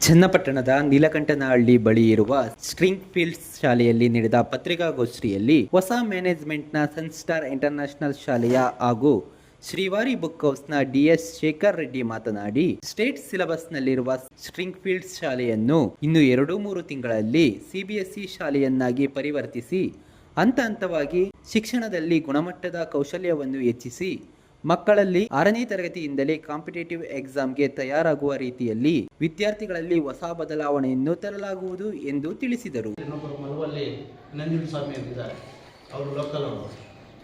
ಚನ್ನಪಟ್ಟಣದ ನೀಲಕಂಠನಹಳ್ಳಿ ಬಳಿ ಇರುವ string fields ಶಾಲೆಯಲ್ಲಿ ನಡೆದ ಪತ್ರಿಕಾಗೋಷ್ಠಿಯಲ್ಲಿ ಹೊಸ ಮ್ಯಾನೇಜ್ಮೆಂಟ್ನ ಸನ್ಸ್ಟಾರ್ ಇಂಟರ್ನ್ಯಾಷನಲ್ ಶಾಲೆಯ ಹಾಗೂ ಶ್ರೀವಾರಿ ಬುಕ್ ಹೌಸ್ನ ಡಿಎಸ್ ಶೇಖರ್ ರೆಡ್ಡಿ ಮಾತನಾಡಿ, ಸ್ಟೇಟ್ ಸಿಲೆಬಸ್ನಲ್ಲಿರುವ ಸ್ಟ್ರಿಂಗ್ ಫೀಲ್ಡ್ಸ್ ಶಾಲೆಯನ್ನು ಇನ್ನು 2-3 ತಿಂಗಳಲ್ಲಿ ಸಿಬಿಎಸ್ಇ ಶಾಲೆಯನ್ನಾಗಿ ಪರಿವರ್ತಿಸಿ ಹಂತ ಹಂತವಾಗಿ ಶಿಕ್ಷಣದಲ್ಲಿ ಗುಣಮಟ್ಟದ ಕೌಶಲ್ಯವನ್ನು ಹೆಚ್ಚಿಸಿ ಮಕ್ಕಳಲ್ಲಿ 6ನೇ ತರಗತಿಯಿಂದಲೇ ಕಾಂಪಿಟೇಟಿವ್ ಎಕ್ಸಾಮ್ಗೆ ತಯಾರಾಗುವ ರೀತಿಯಲ್ಲಿ ವಿದ್ಯಾರ್ಥಿಗಳಲ್ಲಿ ಹೊಸ ಬದಲಾವಣೆಯನ್ನು ತರಲಾಗುವುದು ಎಂದು ತಿಳಿಸಿದರು. ಇನ್ನೊಬ್ಬರು ಮಲವಲ್ಲಿ ನಂಜುಂಡಸ್ವಾಮಿ ಅಂತಿದ್ದಾರೆ, ಅವರು ಲೋಕಲ್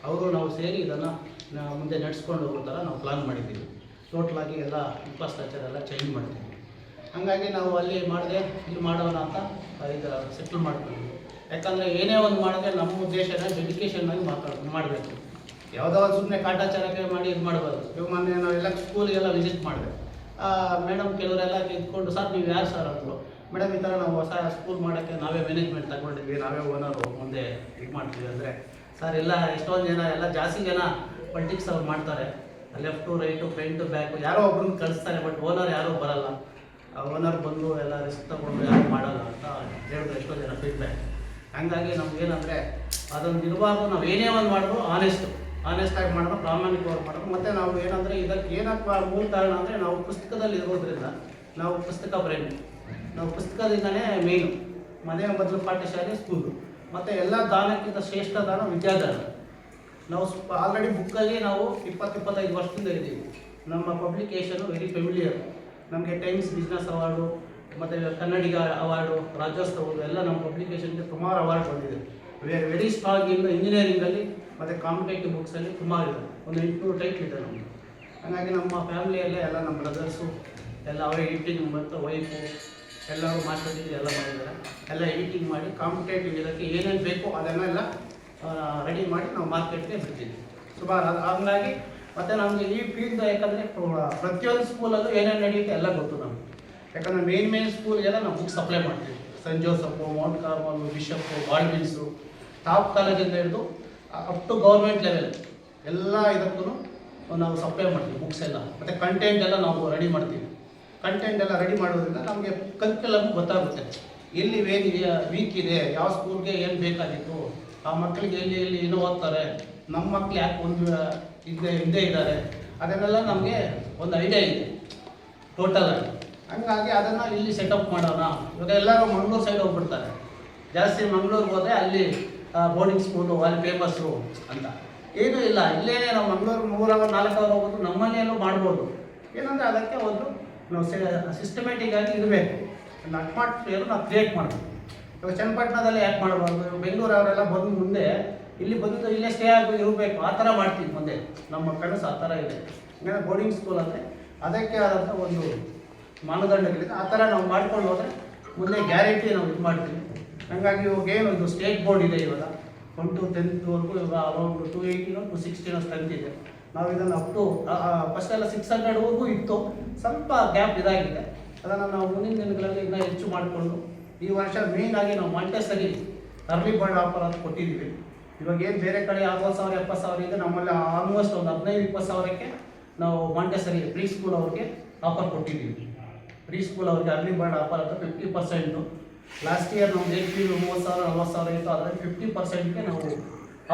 ಅವರು ನಾವು ಸೇರಿ ಇದನ್ನು ಮುಂದೆ ನಡೆಸ್ಕೊಂಡು ಹೋಗೋ ಥರ ನಾವು ಪ್ಲಾನ್ ಮಾಡಿದ್ದೀವಿ. ಟೋಟಲಾಗಿ ಎಲ್ಲ ಇನ್ಫ್ರಾಸ್ಟ್ರಕ್ಚರ್ ಎಲ್ಲ ಚೇಂಜ್ ಮಾಡ್ತೀವಿ. ಹಾಗಾಗಿ ನಾವು ಅಲ್ಲಿ ಮಾಡಿದೆ ಇಲ್ಲಿ ಮಾಡೋಣ ಅಂತ ಇದು ಸೆಟ್ಲ್ ಮಾಡ್ತೀವಿ. ಯಾಕಂದರೆ ಏನೇ ಒಂದು ಮಾಡಿದ್ರೆ ನಮ್ಮ ಉದ್ದೇಶನ ಡೆಡಿಕೇಶನ್ನಾಗಿ ಮಾಡಬೇಕು. ಯಾವುದೋ ಒಂದು ಸುಮ್ಮನೆ ಕಾಟಾಚಾರಕ್ಕೆ ಮಾಡಿ ಇದು ಮಾಡಬಾರ್ದು. ಇವಾಗ ಮೊನ್ನೆ ನಾವೆಲ್ಲ ಸ್ಕೂಲಿಗೆಲ್ಲ ವಿಸಿಟ್ ಮಾಡಿದೆ. ಮೇಡಮ್ ಕೆಲವರೆಲ್ಲ ಇದ್ಕೊಂಡು, ಸರ್ ನೀವು ಯಾರು ಸರ್ ಅಂದರು. ಮೇಡಮ್ ಈ ಥರ ನಾವು ಹೊಸ ಸ್ಕೂಲ್ ಮಾಡೋಕ್ಕೆ ನಾವೇ ಮ್ಯಾನೇಜ್ಮೆಂಟ್ ತಗೊಂಡಿದ್ವಿ, ನಾವೇ ಓನರು ಮುಂದೆ ಇದು ಮಾಡ್ತೀವಿ ಅಂದರೆ, ಸರ್ ಎಲ್ಲ ಎಷ್ಟೊಂದು ಜನ ಎಲ್ಲ ಜಾಸ್ತಿ ಜನ ಪೊಲಿಟಿಕ್ಸ್ ಅವ್ರು ಮಾಡ್ತಾರೆ. ಲೆಫ್ಟು ರೈಟು ಫ್ರಂಟು ಬ್ಯಾಕು ಯಾರೋ ಒಬ್ಬರನ್ನ ಕಳಿಸ್ತಾರೆ, ಬಟ್ ಓನರ್ ಯಾರೂ ಬರೋಲ್ಲ. ಓನರ್ ಬಂದು ಎಲ್ಲ ರಿಸ್ಕ್ ತಗೊಂಡು ಯಾರು ಮಾಡಲ್ಲ ಅಂತ ಹೇಳಿದ್ರು ಎಷ್ಟೋ ಜನ ಫೀಡ್ಬ್ಯಾಕ್. ಹಾಗಾಗಿ ನಮಗೇನಂದರೆ ಅದೊಂದು ಇರಬಾರ್ದು. ನಾವು ಏನೇ ಒಂದು ಮಾಡಿದ್ರು ಆನೆಸ್ಟಾಗಿ ಮಾಡೋದು, ಪ್ರಾಮಾಣಿಕವಾಗಿ ಮಾಡೋದು. ಮತ್ತು ನಾವು ಏನಂದರೆ ಇದಕ್ಕೆ ಏನಕ್ಕೆ ಮೂಲ ಕಾರಣ ಅಂದರೆ ನಾವು ಪುಸ್ತಕದಲ್ಲಿ ಇರೋದ್ರಿಂದ ನಾವು ಪುಸ್ತಕ ಪ್ರೇಮಿ. ನಾವು ಪುಸ್ತಕದಿಂದನೇ ಮೇಯ್ನು. ಮನೆಯ ಮೊದಲು ಪಾಠಶಾಲೆ ಸ್ಕೂಲು, ಮತ್ತು ಎಲ್ಲ ದಾನಕ್ಕಿಂತ ಶ್ರೇಷ್ಠ ದಾನ ವಿದ್ಯಾದಾನ. ನಾವು ಆಲ್ರೆಡಿ ಬುಕ್ಕಲ್ಲಿ ನಾವು 20-25 ವರ್ಷದಿಂದ ಇದ್ದೀವಿ. ನಮ್ಮ ಪಬ್ಲಿಕೇಶನು ವೆರಿ ಫೆಮಿಲಿಯರ್. ನಮಗೆ ಟೈಮ್ಸ್ ಬಿಸ್ನೆಸ್ ಅವಾರ್ಡು ಮತ್ತು ಕನ್ನಡಿಗ ಅವಾರ್ಡು, ರಾಜ್ಯೋತ್ಸವ ಎಲ್ಲ ನಮ್ಮ ಪಬ್ಲಿಕೇಶನ್ಗೆ ಸುಮಾರು ಅವಾರ್ಡ್ ಬಂದಿದೆ. We are very strong in ಇಂಜಿನಿಯರಿಂಗಲ್ಲಿ ಮತ್ತು ಕಾಂಪಿಟೇಟಿವ್ ಬುಕ್ಸಲ್ಲಿ ಸುಮಾರು ಇದೆ. ಒಂದು 800 ಟೈಪ್ ಇದೆ ನಮ್ಮದು. ಹಾಗಾಗಿ ನಮ್ಮ ಫ್ಯಾಮಿಲಿಯಲ್ಲೇ ಎಲ್ಲ ನಮ್ಮ ಬ್ರದರ್ಸು ಎಲ್ಲ ಅವರೇ ಎಡಿಟಿಂಗ್ ಮತ್ತು ವೈಫು ಎಲ್ಲರೂ ಮಾರ್ಕೆಟಿಂಗ್ ಎಲ್ಲ ಮಾಡಿದ್ದಾರೆ. ಎಲ್ಲ ಎಡಿಟಿಂಗ್ ಮಾಡಿ ಕಾಂಪಿಟೇಟಿವ್ ಇದಕ್ಕೆ ಏನೇನು ಬೇಕೋ ಅದನ್ನೆಲ್ಲ ರೆಡಿ ಮಾಡಿ ನಾವು ಮಾರ್ಕೆಟ್ಗೆ ಬಿಡ್ತೀವಿ ಸುಮಾರು. ಹಾಗಾಗಿ ಮತ್ತು ನಮಗೆ ಈ ಫೀಲ್ಡ್ ಯಾಕಂದರೆ ಪ್ರತಿಯೊಂದು ಸ್ಕೂಲಲ್ಲೂ ಏನೇನು ನಡೆಯುತ್ತೆ ಎಲ್ಲ ಗೊತ್ತು ನಮಗೆ. ಯಾಕಂದರೆ ಮೇನ್ ಸ್ಕೂಲ್ಗೆಲ್ಲ ನಾವು ಬುಕ್ ಸಪ್ಲೈ ಮಾಡ್ತೀವಿ. Saint Joseph, Mount Carmel, Bishop, Baldwins, top ಕಾಲೇಜಿಂದ ಹಿಡಿದು ಅಪ್ ಟು ಗೌರ್ಮೆಂಟ್ ಲೆವೆಲ್ ಎಲ್ಲ ಇದಕ್ಕೂ ನಾವು ಸಪ್ಲೈ ಮಾಡ್ತೀವಿ ಬುಕ್ಸ್ ಎಲ್ಲ. ಮತ್ತು ಕಂಟೆಂಟ್ ಎಲ್ಲ ನಾವು ರೆಡಿ ಮಾಡ್ತೀವಿ. ಕಂಟೆಂಟ್ ಎಲ್ಲ ರೆಡಿ ಮಾಡೋದ್ರಿಂದ ನಮಗೆ ಕಲ್ಕೆಲ್ಲವೂ ಗೊತ್ತಾಗುತ್ತೆ. ಎಲ್ಲಿ ವೀಕ್ ಇದೆ, ಯಾವ ಸ್ಕೂಲ್ಗೆ ಏನು ಬೇಕಾಗಿತ್ತು, ಆ ಮಕ್ಕಳಿಗೆ ಎಲ್ಲಿ ಇನ್ನೂ ಓದ್ತಾರೆ, ನಮ್ಮ ಮಕ್ಕಳು ಯಾಕೆ ಒಂದು ಹಿಂದೆ ಇದ್ದಾರೆ, ಅದನ್ನೆಲ್ಲ ನಮಗೆ ಒಂದು ಐಡಿಯಾ ಇದೆ ಟೋಟಲಾಗಿ. ಹಂಗಾಗಿ ಅದನ್ನು ಇಲ್ಲಿ ಸೆಟಪ್ ಮಾಡೋಣ. ಇವಾಗ ಎಲ್ಲರೂ ಮಂಗಳೂರು ಸೈಡ್ ಹೋಗ್ಬಿಡ್ತಾರೆ. ಜಾಸ್ತಿ ಮಂಗಳೂರಿಗೆ ಹೋದರೆ ಅಲ್ಲಿ ಬೋರ್ಡಿಂಗ್ ಸ್ಕೂಲು ಅಲ್ಲಿ ಫೇಮಸ್ಸು ಅಂತ ಏನೂ ಇಲ್ಲ. ಇಲ್ಲೇ ನಾವು ಮಂಗಳೂರು 3 ಅವರ್ 4 ಅವರ್ ಹೋಗೋದು ನಮ್ಮನೆಯಲ್ಲೂ ಮಾಡ್ಬೋದು. ಏನಂದರೆ ಅದಕ್ಕೆ ಒಂದು ನಾವು ಸಿಸ್ಟಮ್ಯಾಟಿಕ್ ಆಗಿ ಇರಬೇಕು. ಒಂದು ಅಟ್ಮಾಸ್ಫಿಯರ್ ನಾವು ಕ್ರಿಯೇಟ್ ಮಾಡಬೇಕು. ಇವಾಗ ಚನ್ನಪಟ್ಟಣದಲ್ಲಿ ಯಾಕೆ ಮಾಡಬಾರ್ದು? ಬೆಂಗಳೂರು ಅವರೆಲ್ಲ ಬಂದು ಮುಂದೆ ಇಲ್ಲಿ ಬಂದು ಇಲ್ಲೇ ಸ್ಟೇ ಆಗಿ ಇರಬೇಕು. ಆ ಥರ ಮಾಡ್ತೀವಿ ಮುಂದೆ. ನಮ್ಮ ಕನಸು ಆ ಥರ ಇದೆ. ಅಂದರೆ ಬೋರ್ಡಿಂಗ್ ಸ್ಕೂಲ್ ಅಂದರೆ ಅದಕ್ಕೆ ಆದಂಥ ಒಂದು ಮಾನದಂಡಗಳಿದೆ. ಆ ಥರ ನಾವು ಮಾಡ್ಕೊಂಡು ಹೋದರೆ ಮುಂದೆ ಗ್ಯಾರಂಟಿ ನಾವು ಇದು ಮಾಡ್ತೀವಿ. ಹಾಗಾಗಿ ಇವಾಗ ಏನು ಇದು ಸ್ಟೇಟ್ ಬೋರ್ಡ್ ಇದೆ. ಇವಾಗ 1 to 10th ಇವಾಗ ಅರೌಂಡ್ 280 to 260 ಸ್ಟ್ರೆಂತ್ ಇದೆ. ನಾವು ಇದನ್ನು ಅಪ್ ಟು ಫಸ್ಟೆಲ್ಲ 600ವರೆಗೂ ಇತ್ತು. ಸ್ವಲ್ಪ ಗ್ಯಾಪ್ ಇದಾಗಿದೆ. ಅದನ್ನು ನಾವು ಮುಂದಿನ ದಿನಗಳಲ್ಲಿ ಇನ್ನೂ ಹೆಚ್ಚು ಮಾಡಿಕೊಂಡು ಈ ವರ್ಷ ಮೇಯ್ನಾಗಿ ನಾವು ಮಾಂಟೆಸರಿ ಅರ್ಲಿ ಬರ್ಡ್ ಆಫರ್ ಅಂತ ಕೊಟ್ಟಿದ್ದೀವಿ. ಇವಾಗ ಏನು ಬೇರೆ ಕಡೆ 60,000 70,000 ಇದೆ, ನಮ್ಮಲ್ಲಿ ಆಲ್ಮೋಸ್ಟ್ ಒಂದು 15-20 ಸಾವಿರಕ್ಕೆ ನಾವು ಮಾಂಟೆಸರಿ ಪ್ರೀ ಸ್ಕೂಲ್ ಅವ್ರಿಗೆ ಆಫರ್ ಕೊಟ್ಟಿದ್ದೀವಿ. ಪ್ರೀ ಸ್ಕೂಲ್ ಅವ್ರಿಗೆ ಅರ್ಲಿ ಬರ್ಡ್ ಆಫರ್ ಅಂತ 50%. ಲಾಸ್ಟ್ ಇಯರ್ ನಾವು ಏನು ಫೀಸ್ 30,000-40,000 ಇತ್ತು, ಅದರಲ್ಲಿ 50%ಗೆ ನಾವು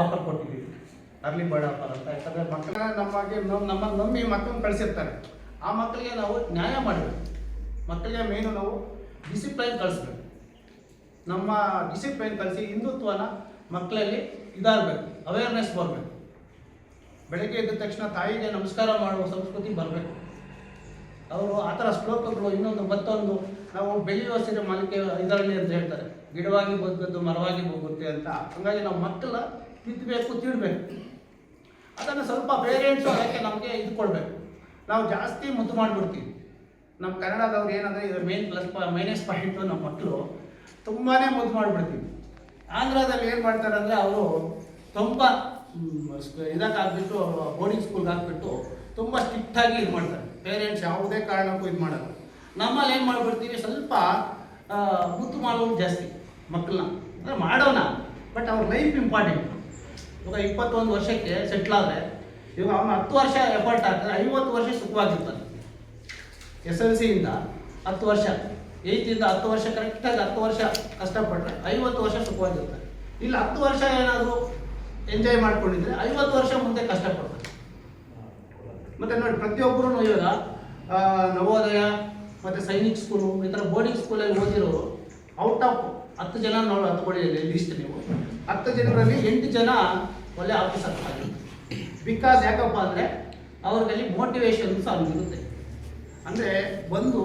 ಆಫರ್ ಕೊಟ್ಟಿದ್ದೀವಿ, ಅರ್ಲಿ ಬರ್ಡ್ ಆಫರ್ ಅಂತ. ಯಾಕಂದರೆ ಮಕ್ಕಳ ನಮ್ಮನ್ನು ನಂಬಿ ಮಕ್ಕಳನ್ನ ಕಳಿಸಿರ್ತಾರೆ. ಆ ಮಕ್ಕಳಿಗೆ ನಾವು ನ್ಯಾಯ ಮಾಡಬೇಕು. ಮಕ್ಕಳಿಗೆ ಮೇನು ನಾವು ಡಿಸಿಪ್ಲೈನ್ ಕಳಿಸ್ಬೇಕು. ನಮ್ಮ ಡಿಸಿಪ್ಲೈನ್ ಕಳಿಸಿ ಹಿಂದುತ್ವನ ಮಕ್ಕಳಲ್ಲಿ ಇದಾಗಬೇಕು, ಅವೇರ್ನೆಸ್ ಬರಬೇಕು. ಬೆಳಗ್ಗೆ ಎದ್ದ ತಕ್ಷಣ ತಾಯಿಗೆ ನಮಸ್ಕಾರ ಮಾಡುವ ಸಂಸ್ಕೃತಿ ಬರಬೇಕು. ಅವರು ಆ ಥರ ಶ್ಲೋಕಗಳು ಇನ್ನೊಂದು ಮತ್ತೊಂದು ನಾವು ಬೆಳೆಯುವ ಸಿರಿ ಮಾಲಿಕೆ ಇದರಲ್ಲಿ ಅಂತ ಹೇಳ್ತಾರೆ, ಗಿಡವಾಗಿ ಬಗ್ಗದ್ದು ಮರವಾಗಿ ಹೋಗುತ್ತೆ ಅಂತ. ಹಾಗಾಗಿ ನಾವು ಮಕ್ಕಳ ತಿದ್ದಬೇಕು, ತಿಳಬೇಕು. ಅದನ್ನು ಸ್ವಲ್ಪ ಪೇರೆಂಟ್ಸು ಅದಕ್ಕೆ ನಮಗೆ ಇದು ಕೊಡಬೇಕು. ನಾವು ಜಾಸ್ತಿ ಮುದ್ದು ಮಾಡಿಬಿಡ್ತೀವಿ. ನಮ್ಮ ಕನ್ನಡದವ್ರು ಏನಂದರೆ ಇದು ಮೈನಸ್ ಪಾಯಿಂಟು. ನಮ್ಮ ಮಕ್ಕಳು ತುಂಬಾ ಮುದ್ದು ಮಾಡಿಬಿಡ್ತೀವಿ. ಆಂಧ್ರದಲ್ಲಿ ಏನು ಮಾಡ್ತಾರೆ ಅಂದರೆ ಅವರು ತುಂಬ ಇದಕ್ಕೆ ಹಾಕ್ಬಿಟ್ಟು ಬೋರ್ಡಿಂಗ್ ಸ್ಕೂಲ್ಗೆ ಹಾಕ್ಬಿಟ್ಟು ತುಂಬ ಸ್ಟ್ರಿಕ್ಟಾಗಿ ಇದು ಮಾಡ್ತಾರೆ. ಪೇರೆಂಟ್ಸ್ ಯಾವುದೇ ಕಾರಣಕ್ಕೂ ಇದು ಮಾಡಲ್ಲ. ನಮ್ಮಲ್ಲಿ ಏನು ಮಾಡಿಬಿಡ್ತೀವಿ, ಸ್ವಲ್ಪ ಮುದ್ದು ಮಾಡೋದು ಜಾಸ್ತಿ ಮಕ್ಕಳನ್ನ. ಅಂದರೆ ಮಾಡೋಣ, ಬಟ್ ಅವ್ರ ಲೈಫ್ ಇಂಪಾರ್ಟೆಂಟ್. ಇವಾಗ 21 ವರ್ಷಕ್ಕೆ ಸೆಟ್ಲಾದರೆ ಇವಾಗ ಅವನು 10 ವರ್ಷ ಎಫರ್ಟ್ ಹಾಕಿದ್ರೆ 50 ವರ್ಷ ಸುಖವಾಗಿರ್ತಾನೆ. SLC ಇಂದ 10 ವರ್ಷ 8ರಿಂದ 10 ವರ್ಷ ಕರೆಕ್ಟಾಗಿ 10 ವರ್ಷ ಕಷ್ಟಪಟ್ಟರೆ 50 ವರ್ಷ ಸುಖವಾಗಿರ್ತಾರೆ. ಇಲ್ಲ 10 ವರ್ಷ ಏನಾದರೂ ಎಂಜಾಯ್ ಮಾಡ್ಕೊಂಡಿದ್ರೆ 50 ವರ್ಷ ಮುಂದೆ ಕಷ್ಟಪಡ್ತಾರೆ. ಮತ್ತು ನೋಡಿ, ಪ್ರತಿಯೊಬ್ಬರೂ ಇವಾಗ ನವೋದಯ ಮತ್ತು ಸೈನಿಕ್ ಸ್ಕೂಲು ಈ ಥರ ಬೋರ್ಡಿಂಗ್ ಸ್ಕೂಲಲ್ಲಿ ಓದಿರೋರು ಔಟ್ ಆಫ್ 10 ಜನ ನೋಡಿ ಹತ್ಕೊಳ್ಳಿ ಲಿಸ್ಟ್ ನೀವು, 10 ಜನರಲ್ಲಿ 8 ಜನ ಒಳ್ಳೆ ಆಫೀಸರ್ ಆಗಿರುತ್ತೆ. ಬಿಕಾಸ್ ಯಾಕಪ್ಪ ಅಂದರೆ ಅವ್ರಲ್ಲಿ ಮೋಟಿವೇಶನ್ಸ್ ಅವ್ರಿಗಿರುತ್ತೆ. ಅಂದರೆ ಬಂದು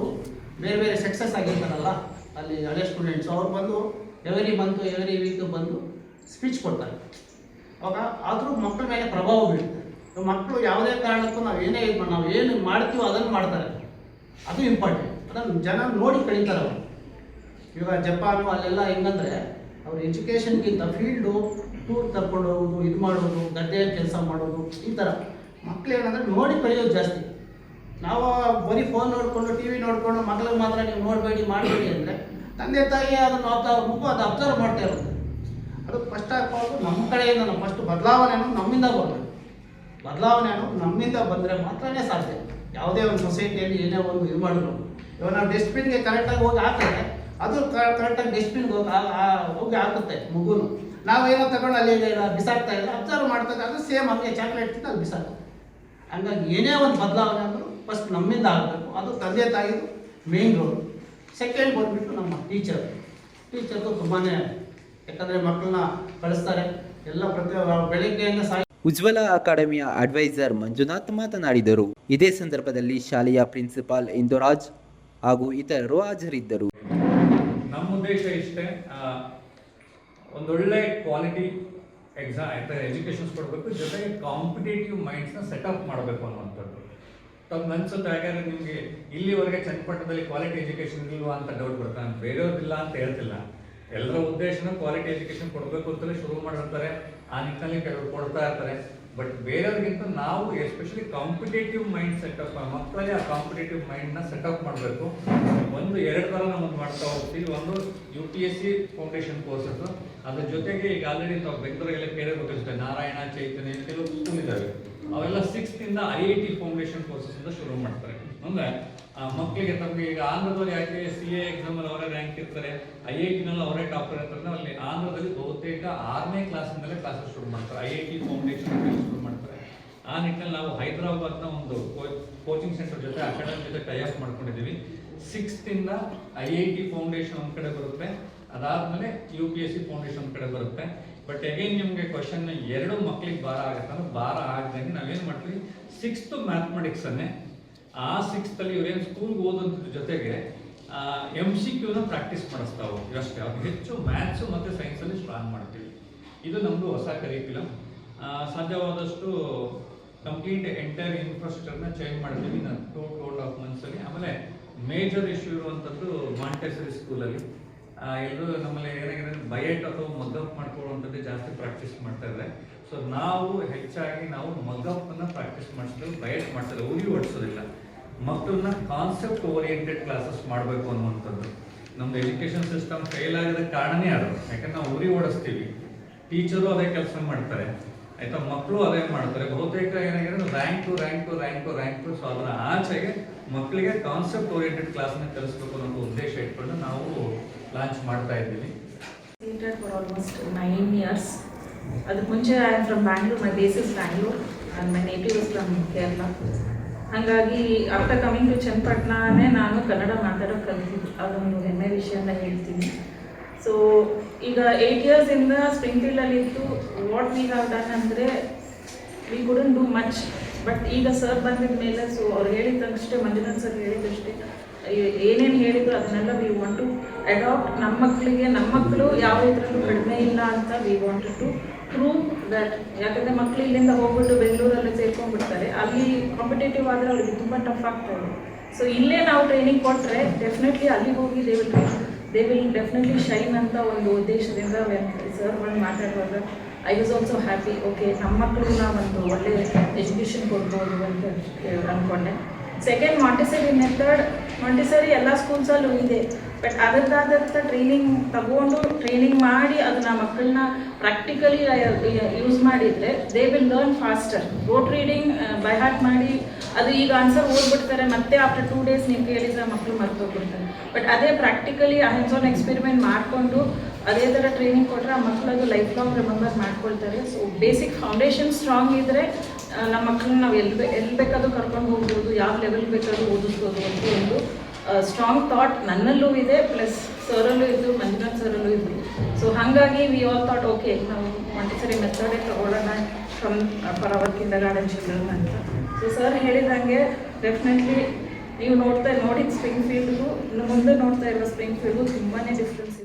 ಬೇರೆ ಬೇರೆ ಸಕ್ಸಸ್ ಆಗಿರ್ತಾರಲ್ಲ ಅಲ್ಲಿ ಹಳೆ ಸ್ಟೂಡೆಂಟ್ಸ್, ಅವ್ರು ಬಂದು ಎವ್ರಿ ಮಂತು ಎವ್ರಿ ವೀಕ್ ಬಂದು ಸ್ಪೀಚ್ ಕೊಡ್ತಾರೆ. ಅವಾಗ ಆದರೂ ಮಕ್ಕಳ ಮೇಲೆ ಪ್ರಭಾವ ಬೀಳುತ್ತೆ. ಮಕ್ಕಳು ಯಾವುದೇ ಕಾರಣಕ್ಕೂ ನಾವು ಏನು ಮಾಡ್ತೀವೋ ಅದನ್ನು ಮಾಡ್ತಾರೆ. ಅದು ಇಂಪಾರ್ಟೆಂಟ್. ಅದನ್ನು ಜನ ನೋಡಿ ಕಳೀತಾರೆ ಅವರು. ಇವಾಗ ಜಪಾನು ಅಲ್ಲೆಲ್ಲ ಹೆಂಗಂದರೆ ಅವ್ರ ಎಜುಕೇಷನ್ಗಿಂತ ಫೀಲ್ಡು ಟೂರ್ ಕರ್ಕೊಂಡು ಹೋಗೋದು, ಇದು ಮಾಡೋದು, ಗದ್ದೆಯಲ್ಲಿ ಕೆಲಸ ಮಾಡೋದು, ಈ ಥರ ಮಕ್ಳು ಏನಂದರೆ ನೋಡಿ ಕಲಿಯೋದು ಜಾಸ್ತಿ. ನಾವು ಬರೀ ಫೋನ್ ನೋಡಿಕೊಂಡು ಟಿ ವಿ ನೋಡಿಕೊಂಡು ಮಗಳಿಗೆ ಮಾತ್ರ ನೀವು ನೋಡಬೇಡಿ ಮಾಡಬೇಡಿ ಅಂದರೆ ತಂದೆ ತಾಯಿ ಅದನ್ನು ಮಗು ಅದು ಅಬ್ಸರ್ವ್ ಮಾಡ್ತಾ ಇರುತ್ತೆ. ಅದು ಫಸ್ಟ್ ಹಾಕೋದು ನಮ್ಮ ಕಡೆಯಿಂದ ನಾವು ಫಸ್ಟ್ ಬದಲಾವಣೆ ಅನ್ನೋದು ನಮ್ಮಿಂದ ಬರಬೇಕು. ಬದಲಾವಣೆ ಅನ್ನೋದು ನಮ್ಮಿಂದ ಬಂದರೆ ಮಾತ್ರನೇ ಸಾಧ್ಯ. ಯಾವುದೇ ಒಂದು ಸೊಸೈಟಿಯಲ್ಲಿ ಏನೇ ಒಂದು ಇದು ಮಾಡಿದ್ರು, ಇವಾಗ ನಾವು ಡಸ್ಟ್ಬಿನ್ಗೆ ಕರೆಕ್ಟಾಗಿ ಹೋಗಿ ಹಾಕಿದ್ರೆ ಅದು ಕರೆಕ್ಟಾಗಿ ಡಸ್ಟ್ಬಿನ್ಗೆ ಹೋಗಿ ಹಾಕುತ್ತೆ ಮಗುನು. ನಾವೇನೋ ತಗೊಂಡು ಅಲ್ಲಿ ಬಿಸಾಕ್ತಾ ಇಲ್ಲ, ಅಬ್ಸರ್ವ್ ಮಾಡ್ತಾರೆ, ಅದು ಸೇಮ್ ಹಂಗೆ ಚಾಕ್ಲೇಟ್ ತಿಂದು ಅದು ಬಿಸಾಕ್ತದೆ. ಹಂಗಾಗಿ ಏನೇ ಒಂದು ಬದಲಾವಣೆ ಅಂದರೂ ಫಸ್ಟ್ ನಮ್ಮಿಂದ ಆಗಬೇಕು. ಅದು ತಂದೆ ತಾಯಿದು ಮೇನ್ ರೋಲ್. ಸೆಕೆಂಡ್ ಬಂದುಬಿಟ್ಟು ನಮ್ಮ ಟೀಚರ್ದು ತುಂಬಾ, ಯಾಕಂದರೆ ಮಕ್ಕಳನ್ನ ಕಳಿಸ್ತಾರೆ ಎಲ್ಲ ಬೆಳಿಗ್ಗೆಯಿಂದ ಉಜ್ವಲ ಅಕಾಡೆಮಿಯ ಅಡ್ವೈಸರ್ ಮಂಜುನಾಥ್ ಮಾತನಾಡಿದರು. ಇದೇ ಸಂದರ್ಭದಲ್ಲಿ ಶಾಲೆಯ ಪ್ರಿನ್ಸಿಪಾಲ್ ಇಂದುರಾಜ್ ಹಾಗೂ ಇತರರು ಹಾಜರಿದ್ದರು. ನಮ್ಮ ಉದ್ದೇಶ ಇಷ್ಟೇ, ಒಂದೊಳ್ಳೆ ಕ್ವಾಲಿಟಿ ಎಜುಕೇಷನ್ಸ್ ಕೊಡಬೇಕು, ಜೊತೆಗೆ ಕಾಂಪಿಟೇಟಿವ್ ಮೈಂಡ್ಸ್ನ ಸೆಟಪ್ ಮಾಡಬೇಕು ಅನ್ನುವಂಥದ್ದು. ತಮ್ಗೆ ಅನ್ಸುತ್ತೆ, ಯಾಕಂದರೆ ನಿಮಗೆ ಇಲ್ಲಿವರೆಗೆ ಚನ್ನಪಟ್ಟಣದಲ್ಲಿ ಕ್ವಾಲಿಟಿ ಎಜುಕೇಷನ್ ಇಲ್ವಾ ಅಂತ ಡೌಟ್ ಬರುತ್ತೆ. ನಾನು ಬೇರೆಯವ್ರದ್ದಿಲ್ಲ ಅಂತ ಹೇಳ್ತಿಲ್ಲ, ಎಲ್ಲರ ಉದ್ದೇಶನ ಕ್ವಾಲಿಟಿ ಎಜುಕೇಷನ್ ಕೊಡಬೇಕು ಅಂತಲೇ ಶುರು ಮಾಡಿರ್ತಾರೆ. ಆ ನಿಟ್ಟಿನಲ್ಲಿ ಕೆಲವರು ಕೊಡ್ತಾ ಇರ್ತಾರೆ. ಬಟ್ ಬೇರೆಯವ್ರಿಗಿಂತ ನಾವು ಎಸ್ಪೆಷಲಿ ಕಾಂಪಿಟೇಟಿವ್ ಮೈಂಡ್ ಸೆಟಪ್, ಮಕ್ಕಳಿಗೆ ಆ ಕಾಂಪಿಟೇಟಿವ್ ಮೈಂಡ್ನ ಸೆಟಪ್ ಮಾಡಬೇಕು. ಎರಡು ಥರ ನಾವು ಮಾಡ್ತಾ ಹೋಗ್ತೀವಿ. ಒಂದು UPSC ಫೌಂಡೇಶನ್ ಕೋರ್ಸಸ್, ಅದ್ರ ಜೊತೆಗೆ ಈಗ ಆಲ್ರೆಡಿ ನಾವು ಬೆಂಗಳೂರಲ್ಲಿ ಕೇಳಿರ್ಬೇಕಷ್ಟೇ, ನಾರಾಯಣ, ಚೈತನ್ಯ ಕೆಲವು ಸ್ಕೂಲ್ ಇದ್ದಾವೆ, ಅವೆಲ್ಲ 6th ಇಂದ IIT ಫೌಂಡೇಶನ್ ಕೋರ್ಸಸ್ ಇಂದ ಶುರು ಮಾಡ್ತಾರೆ. ಅಂದರೆ ಮಕ್ಕಳಿಗೆ ತಮಗೆ ಈಗ ಆಂಧ್ರದಲ್ಲಿ ಯಾಕೆ CA ಎಕ್ಸಾಮಲ್ಲಿ ಅವರೇ ರ್ಯಾಂಕ್ ಇರ್ತಾರೆ, IITನಲ್ಲಿ ಅವರೇ ಟಾಪರ್ ಇರ್ತಾರೆ. ಅಲ್ಲಿ ಆಂಧ್ರದಲ್ಲಿ ಬಹುತೇಕ 6ನೇ ಕ್ಲಾಸಿಂದಲೇ ಕ್ಲಾಸಸ್ ಶುರು ಮಾಡ್ತಾರೆ, IIT ಫೌಂಡೇಶನ್ ಶುರು ಮಾಡ್ತಾರೆ. ಆ ನಿಟ್ಟಿನಲ್ಲಿ ನಾವು ಹೈದರಾಬಾದ್ನ ಒಂದು ಕೋಚಿಂಗ್ ಸೆಂಟರ್ ಜೊತೆ ಅಕಾಡೆಮಿ ಜೊತೆ ಟೈಅಪ್ ಮಾಡ್ಕೊಂಡಿದ್ದೀವಿ. 6th ಇಂದ IIT ಫೌಂಡೇಶನ್ ಒಂದು ಕಡೆ ಬರುತ್ತೆ, ಅದಾದಮೇಲೆ UPSC ಫೌಂಡೇಶನ್ ಒಂದು ಕಡೆ ಬರುತ್ತೆ. ಬಟ್ ಅಗೈನ್ ನಿಮಗೆ ಕ್ವಶನ್ ಎರಡು ಮಕ್ಕಳಿಗೆ ಭಾರ ಆಗುತ್ತೆ ಅಂದ್ರೆ ಭಾರ ಆಗದಂಗೆ ನಾವೇನು ಮಾಡ್ತೀವಿ, 6th ಮ್ಯಾಥಮೆಟಿಕ್ಸನ್ನೇ ಆ 6th ಅಲ್ಲಿ ಇವ್ರೇನು ಸ್ಕೂಲ್ಗೆ ಓದೋದ್ರ ಜೊತೆಗೆ MCQನ ಪ್ರಾಕ್ಟೀಸ್ ಮಾಡಿಸ್ತಾ ಹೋಗ್ತೀವಿ ಅಷ್ಟೇ. ಅವ್ರು ಹೆಚ್ಚು ಮ್ಯಾಥ್ಸು ಮತ್ತು ಸೈನ್ಸಲ್ಲಿ ಸ್ಟ್ರಾಂಗ್ ಮಾಡ್ತೀವಿ. ಇದು ನಮ್ಮದು ಹೊಸ ಕರಿಕ್ಯುಲಮ್. ಸಾಧ್ಯವಾದಷ್ಟು ಕಂಪ್ಲೀಟ್ ಎಂಟೈರ್ ಇನ್ಫ್ರಾಸ್ಟ್ರಕ್ಚರ್ನ ಚೇಂಜ್ ಮಾಡ್ತೀವಿ ನಾನು 2.5 ಮಂತ್ಸಲ್ಲಿ. ಆಮೇಲೆ ಮೇಜರ್ ಇಶ್ಯೂ ಇರುವಂಥದ್ದು ಮಾಂಟೆಸರಿ ಸ್ಕೂಲಲ್ಲಿ ಎಲ್ಲರೂ ನಮ್ಮಲ್ಲಿ ಏನಾಗಿದೆ ಬಯಟ್ ಅಥವಾ ಮಗ್ಗಪ್ ಮಾಡ್ಕೊಳ್ಳುವಂಥದ್ದು ಜಾಸ್ತಿ ಪ್ರಾಕ್ಟೀಸ್ ಮಾಡ್ತಾ ಇದ್ದಾರೆ. ಸೊ ನಾವು ಹೆಚ್ಚಾಗಿ ಮಗ್ಗಪ್ಪನ್ನು ಪ್ರಾಕ್ಟೀಸ್ ಮಾಡಿಸಿದ್ರೆ ಬಯಟ್ ಮಾಡ್ತಾರೆ, ಉರಿ ಓಡಿಸೋದಿಲ್ಲ. ಮಕ್ಕಳನ್ನ ಕಾನ್ಸೆಪ್ಟ್ ಓರಿಯೆಂಟೆಡ್ ಕ್ಲಾಸಸ್ ಮಾಡಬೇಕು ಅನ್ನುವಂಥದ್ದು. ನಮ್ದು ಎಜುಕೇಷನ್ ಸಿಸ್ಟಮ್ ಫೇಲ್ ಆಗಿದ ಕಾರಣನೇ ಅದು. ಯಾಕಂದ್ರೆ ನಾವು ಉರಿ ಓಡಿಸ್ತೀವಿ, ಟೀಚರು ಅದೇ ಕೆಲಸ ಮಾಡ್ತಾರೆ, ಆಯ್ತಾ, ಮಕ್ಕಳು ಅದೇ ಮಾಡ್ತಾರೆ. ಬಹುತೇಕ ಏನಾಗಿದೆ ರ್ಯಾಂಕು. ಸೊ ಅದರ ಆಚೆಗೆ ಮಕ್ಕಳಿಗೆ ಕಾನ್ಸೆಪ್ಟ್ ಓರಿಯೆಂಟೆಡ್ ಕ್ಲಾಸ್ನ ಕಲಿಸ್ಬೇಕು ಅನ್ನೋ ಉದ್ದೇಶ ಇಟ್ಕೊಂಡು ನಾವು ಲಾಂಚ್ ಮಾಡ್ತಾ ಇದ್ದೀವಿ. For almost 9 years. ಅದಕ್ಕೆ ಮುಂಚೆ I am from Bangalore, my base is Bangalore and my native is from Kerala. ಹಾಗಾಗಿ ಆಫ್ಟರ್ ಕಮಿಂಗ್ ಟು ಚನ್ನಪಟ್ಟಣನೇ ನಾನು ಕನ್ನಡ ಮಾತಾಡೋಕೆ ಕಲಿತಿದ್ದು, ಅದೊಂದು ಹೆಮ್ಮೆ ವಿಷಯನ ಹೇಳ್ತೀನಿ. ಸೊ ಈಗ 8 years ಇಂದ ಸ್ಪ್ರಿಂಗ್ ಫೀಲ್ಡಲ್ಲಿ ಇತ್ತು. ವಾಟ್ ವಿ ಹ್ಯಾವ್ ಡನ್ ಅಂದರೆ V couldn't do much. But ಈಗ ಸರ್ ಬಂದಿದ ಮೇಲೆ, ಸೊ ಅವ್ರು ಹೇಳಿದ್ದಷ್ಟೇ, ಮಂಜುನಾಥ್ ಸರ್ ಹೇಳಿದ್ದಷ್ಟೇ, ಏನೇನು ಹೇಳಿದ್ರು ಅದನ್ನೆಲ್ಲ ವಿ ವಾಂಟ್ ಟು ಅಡಾಪ್ಟ್. ನಮ್ಮ ಮಕ್ಕಳು ಯಾವ ಇದರಲ್ಲೂ ಕಡಿಮೆ ಇಲ್ಲ ಅಂತ we want to prove that. ಯಾಕಂದರೆ ಮಕ್ಕಳು ಇಲ್ಲಿಂದ ಹೋಗ್ಬಿಟ್ಟು ಬೆಂಗಳೂರಲ್ಲಿ ಸೇರ್ಕೊಂಡ್ಬಿಡ್ತಾರೆ, ಅಲ್ಲಿ ಕಾಂಪಿಟೇಟಿವ್ ಆದರೆ ಅವ್ರಿಗೆ ತುಂಬ ಟಫ್ ಆಗ್ತಾಯಿದೆ. ಸೊ ಇಲ್ಲೇ ನಾವು ಟ್ರೈನಿಂಗ್ ಕೊಟ್ಟರೆ ಡೆಫಿನೆಟ್ಲಿ ಅಲ್ಲಿಗೆ ಹೋಗಿ ದೇ ವಿಲ್ ಡೆಫಿನೆಟ್ಲಿ ಶೈನ್ ಅಂತ ಒಂದು ಉದ್ದೇಶದಿಂದ ಸರ್ ಬಂದು ಮಾತಾಡುವಾಗ I was also happy. Okay, ನಮ್ಮ ಮಕ್ಕಳು ನಾವೊಂದು ಒಳ್ಳೆ ಎಜುಕೇಷನ್ ಕೊಡ್ಬೋದು ಅಂತ ಅಂದ್ಕೊಂಡೆ. ಸೆಕೆಂಡ್, ಮಾಂಟೆಸರಿ ಎಲ್ಲ ಸ್ಕೂಲ್ಸಲ್ಲೂ ಇದೆ. ಬಟ್ ಅದರದಾದಂಥ ಟ್ರೈನಿಂಗ್ ಮಾಡಿ ಅದನ್ನ ಮಕ್ಕಳನ್ನ ಪ್ರಾಕ್ಟಿಕಲಿ ಯೂಸ್ ಮಾಡಿದರೆ they will learn faster. Wrote reading by heart ಮಾಡಿ ಅದು ಈಗ ಆನ್ಸರ್ ಓದ್ಬಿಡ್ತಾರೆ, ಮತ್ತೆ ಆಫ್ಟರ್ 2 days ನೀವು ಕೇಳಿದರೆ ಮಕ್ಕಳು ಮರ್ತೋಗ್ಬಿಡ್ತಾರೆ. ಬಟ್ ಅದೇ ಪ್ರಾಕ್ಟಿಕಲಿ ಹ್ಯಾಂಡ್ಸ್ ಆನ್ ಎಕ್ಸ್ಪೆರಿಮೆಂಟ್ ಮಾಡಿಕೊಂಡು ಅದೇ ಥರ ಟ್ರೈನಿಂಗ್ ಕೊಟ್ಟರೆ ಆ ಮಕ್ಕಳದು ಲೈಫ್ ಲಾಂಗ್ ರಿಮೆಂಬರ್ ಮಾಡ್ಕೊಳ್ತಾರೆ. ಸೊ ಬೇಸಿಕ್ ಫೌಂಡೇಶನ್ ಸ್ಟ್ರಾಂಗ್ ಇದ್ದರೆ ನಮ್ಮ ಮಕ್ಕಳನ್ನ ನಾವು ಎಲ್ಲಿ ಬೇಕಾದ್ರೂ ಕರ್ಕೊಂಡು ಹೋಗ್ಬೋದು, ಯಾವ ಲೆವೆಲ್ ಬೇಕಾದ್ರೂ ಓದಿಸ್ಬೋದು ಅಂತ ಒಂದು ಸ್ಟ್ರಾಂಗ್ ಥಾಟ್ ನನ್ನಲ್ಲೂ ಇದೆ, ಪ್ಲಸ್ ಸರಲ್ಲೂ ಇದ್ದು, ಮಂಜುನಾಥ್ ಸರಲ್ಲೂ ಇದ್ದರು. ಸೊ ಹಾಗಾಗಿ ವಿ ಆಲ್ ಥಾಟ್ ಓಕೆ ನಾವು ಮಾಂಟೆಸರಿ ಮೆಥಡೇ ತಗೊಳ್ಳೋಣ from for our kindergarten children ಅಂತ. ಸೊ ಸರ್ ಹೇಳಿದಂಗೆ ಡೆಫಿನೆಟ್ಲಿ ನೀವು ನೋಡಿದ ಸ್ಪ್ರಿಂಗ್ ಫೀಲ್ಡ್ಗೂ ಇನ್ನು ಮುಂದೆ ನೋಡ್ತಾ ಇರುವ ಸ್ಪ್ರಿಂಗ್ ಫೀಲ್ಡ್ಗೂ ತುಂಬಾ ಡಿಫ್ರೆನ್ಸ್ ಇದೆ.